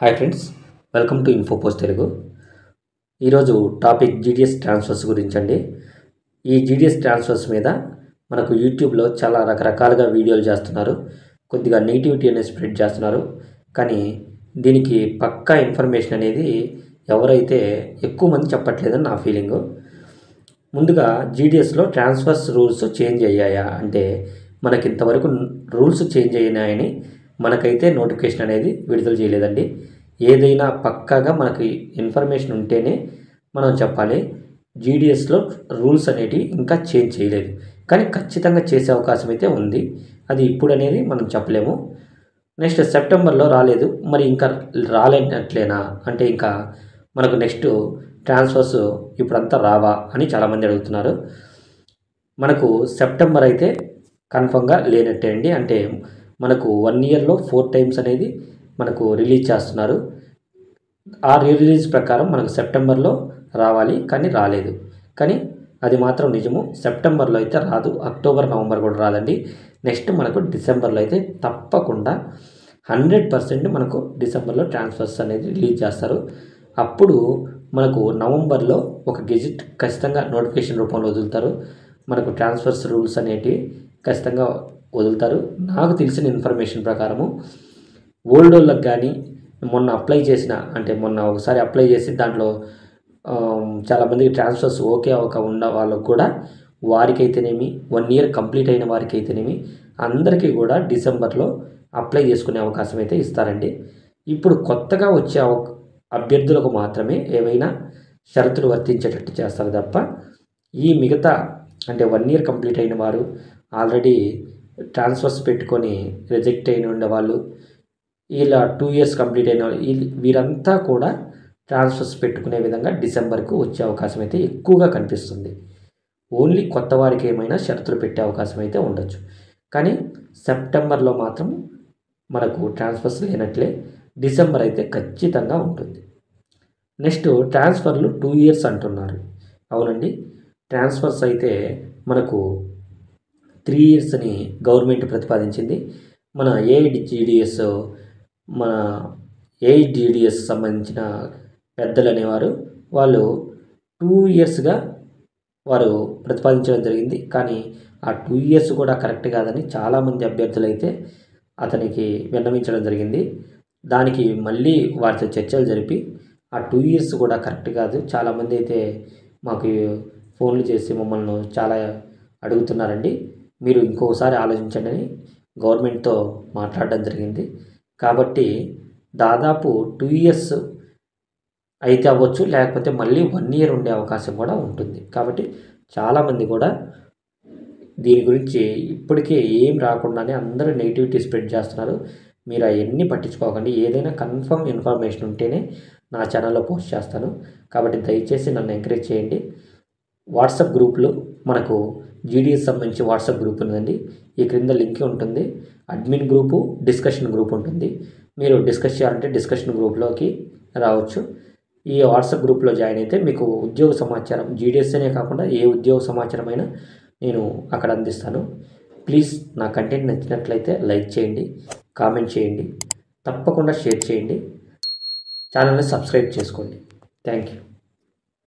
Hi friends, welcome to Infopost Telugu. ఈరోజు topic GDS transfers గురించి అండి. ఈ జీడిఎస్ ట్రాన్స్ఫర్స్ మీద మనకు యూట్యూబ్లో చాలా రకరకాలుగా వీడియోలు చేస్తున్నారు. కొద్దిగా నెగిటివిటీ అనేది స్ప్రెడ్ చేస్తున్నారు. కానీ దీనికి పక్కా ఇన్ఫర్మేషన్ అనేది ఎవరైతే ఎక్కువ మంది చెప్పట్లేదని నా ఫీలింగు. ముందుగా జీడిఎస్లో ట్రాన్స్ఫర్స్ రూల్స్ చేంజ్ అయ్యాయా అంటే మనకి ఇంతవరకు రూల్స్ చేంజ్ అయినాయని మనకైతే నోటిఫికేషన్ అనేది విడుదల చేయలేదండి. ఏదైనా పక్కాగా మనకి ఇన్ఫర్మేషన్ ఉంటేనే మనం చెప్పాలి. జీడిఎస్లో రూల్స్ అనేటివి ఇంకా చేంజ్ చేయలేదు, కానీ ఖచ్చితంగా చేసే అవకాశం అయితే ఉంది. అది ఇప్పుడు అనేది మనం చెప్పలేము. నెక్స్ట్ సెప్టెంబర్లో రాలేదు, మరి ఇంకా రాలేనట్లేనా అంటే ఇంకా మనకు నెక్స్ట్ ట్రాన్స్ఫర్స్ ఇప్పుడంతా రావా అని చాలామంది అడుగుతున్నారు. మనకు సెప్టెంబర్ అయితే కన్ఫర్మ్గా లేనట్టే అండి. అంటే మనకు 1 ఇయర్లో 4 టైమ్స్ అనేది మనకు రిలీజ్ చేస్తున్నారు. ఆ రిలీజ్ ప్రకారం మనకు సెప్టెంబర్లో రావాలి, కానీ రాలేదు. కానీ అది మాత్రం నిజము, సెప్టెంబర్లో అయితే రాదు. అక్టోబర్, నవంబర్ కూడా రాదండి. నెక్స్ట్ మనకు డిసెంబర్లో అయితే తప్పకుండా 100% మనకు డిసెంబర్లో ట్రాన్స్ఫర్స్ అనేది రిలీజ్ చేస్తారు. అప్పుడు మనకు నవంబర్లో ఒక గెజిట్ ఖచ్చితంగా నోటిఫికేషన్ రూపంలో వదులుతారు. మనకు ట్రాన్స్ఫర్స్ రూల్స్ అనేటివి ఖచ్చితంగా వదులుతారు. నాకు తెలిసిన ఇన్ఫర్మేషన్ ప్రకారము ఓల్డ్ వాళ్ళకి కానీ మొన్న అప్లై చేసిన అంటే మొన్న ఒకసారి అప్లై చేసి దాంట్లో చాలామందికి ట్రాన్స్ఫర్స్ ఓకే అవ్వక ఉన్న వాళ్ళకు కూడా, వారికైతేనేమి 1 ఇయర్ కంప్లీట్ అయిన వారికైతేనేమి అందరికీ కూడా డిసెంబర్లో అప్లై చేసుకునే అవకాశం అయితే ఇస్తారండి. ఇప్పుడు కొత్తగా వచ్చే అభ్యర్థులకు మాత్రమే ఏవైనా షరతులు వర్తించేటట్టు చేస్తారు తప్ప ఈ మిగతా అంటే 1 ఇయర్ కంప్లీట్ అయిన వారు, ఆల్రెడీ ట్రాన్స్ఫర్స్ పెట్టుకొని రిజెక్ట్ అయిన ఉండేవాళ్ళు, ఇలా 2 ఇయర్స్ కంప్లీట్ అయిన వీరంతా కూడా ట్రాన్స్ఫర్స్ పెట్టుకునే విధంగా డిసెంబర్కు వచ్చే అవకాశం అయితే ఎక్కువగా కనిపిస్తుంది. ఓన్లీ కొత్త వారికి ఏమైనా షరతులు పెట్టే అవకాశం అయితే ఉండొచ్చు, కానీ సెప్టెంబర్లో మాత్రం మనకు ట్రాన్స్ఫర్స్ లేనట్లే. డిసెంబర్ అయితే ఖచ్చితంగా ఉంటుంది. నెక్స్ట్ ట్రాన్స్ఫర్లు 2 ఇయర్స్ అంటున్నారు. అవునండి, ట్రాన్స్ఫర్స్ అయితే మనకు 3 ఇయర్స్ అని గవర్నమెంట్ ప్రతిపాదించింది. మన ఏఐడిజిడిఎస్ సంబంధించిన పెద్దలు అనేవారు వాళ్ళు 2 ఇయర్స్గా వారు ప్రతిపాదించడం జరిగింది. కానీ ఆ 2 ఇయర్స్ కూడా కరెక్ట్ కాదని చాలామంది అభ్యర్థులు అయితే అతనికి విన్నవించడం జరిగింది. దానికి మళ్ళీ వారితో చర్చలు జరిపి ఆ 2 ఇయర్స్ కూడా కరెక్ట్ కాదు, చాలామంది అయితే మాకు ఫోన్లు చేసి మమ్మల్ని చాలా అడుగుతున్నారండి, మీరు ఇంకోసారి ఆలోచించండి అని గవర్నమెంట్తో మాట్లాడడం జరిగింది. కాబట్టి దాదాపు 2 ఇయర్స్ అయితే అవ్వచ్చు, లేకపోతే మళ్ళీ 1 ఇయర్ ఉండే అవకాశం కూడా ఉంటుంది. కాబట్టి చాలామంది కూడా దీని గురించి ఇప్పటికే ఏం రాకుండానే అందరూ నెగిటివిటీ స్ప్రెడ్ చేస్తున్నారు. మీరు అవన్నీ పట్టించుకోకండి. ఏదైనా కన్ఫర్మ్ ఇన్ఫర్మేషన్ ఉంటేనే నా ఛానల్లో పోస్ట్ చేస్తాను. కాబట్టి దయచేసి నన్ను ఎంకరేజ్ చేయండి. వాట్సాప్ గ్రూప్లో మనకు జీడిఎస్ సంబంధించి వాట్సాప్ గ్రూప్ ఉందండి. ఈ క్రింద లింక్ ఉంటుంది. అడ్మిన్ గ్రూపు, డిస్కషన్ గ్రూప్ ఉంటుంది. మీరు డిస్కస్ చేయాలంటే డిస్కషన్ గ్రూప్లోకి రావచ్చు. ఈ వాట్సాప్ గ్రూప్లో జాయిన్ అయితే మీకు ఉద్యోగ సమాచారం, జీడిఎస్ అనే కాకుండా ఏ ఉద్యోగ సమాచారం అయినా నేను అక్కడ అందిస్తాను. ప్లీజ్ నా కంటెంట్ నచ్చినట్లయితే లైక్ చేయండి, కామెంట్ చేయండి, తప్పకుండా షేర్ చేయండి, ఛానల్ని సబ్స్క్రైబ్ చేసుకోండి. Thank you.